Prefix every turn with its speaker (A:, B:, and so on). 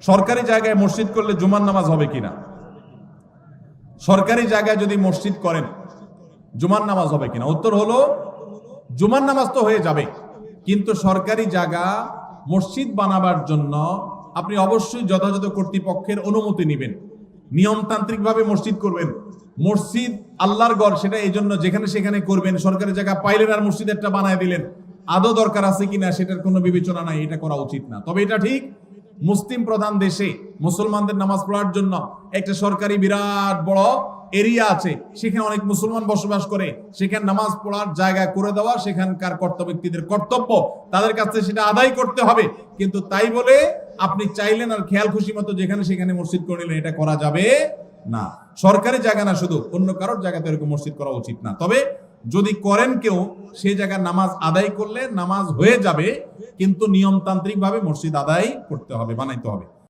A: সরকারি জায়গায় মসজিদ করলে জুমার নামাজ হবে কিনা? সরকারি জায়গায় যদি মসজিদ করেন জুমার নামাজ হবে কিনা? উত্তর হলো জুমার নামাজ তো হয়ে যাবে, কিন্তু সরকারি জায়গা মসজিদ বানাবার জন্য আপনি অবশ্যই যথাযথ কর্তৃপক্ষের অনুমতি নেবেন, নিয়মতান্ত্রিক ভাবে মসজিদ করবেন। মসজিদ আল্লাহর ঘর, সেটা এই জন্য যেখানে সেখানে করবেন। সরকারি জায়গা পাইলেন আর মসজিদ একটা বানায় দিলেন, আদৌ দরকার আছে কিনা সেটার কোনো বিবেচনা নাই, এটা করা উচিত না। তবে এটা ঠিক, মুসলিম প্রধান দেশে মুসলমানদের নামাজ পড়ার জন্য একটা সরকারি বিরাট বড় এরিয়া আছে, সেখানে অনেক মুসলমান বসবাস করে, সেখানে নামাজ পড়ার জায়গা করে দেওয়া সেখানকার কর্তব্য ব্যক্তিদের কর্তব্য, তাদের কাছে সেটা আদায় করতে হবে। কিন্তু তাই বলে আপনি চাইলেন আর খেয়াল খুশি মতো যেখানে সেখানে মসজিদ করে নিলেন, এটা করা যাবে না। সরকারি জায়গা না, শুধু অন্য কারোর জায়গাতে এরকম মসজিদ করা উচিত না। তবে যদি করেন কেউ, সেই জায়গায় নামাজ আদায় করলে নামাজ হয়ে যাবে, কিন্তু নিয়মতান্ত্রিক ভাবে মসজিদ আদায় করতে হবে, বানাইতে হবে।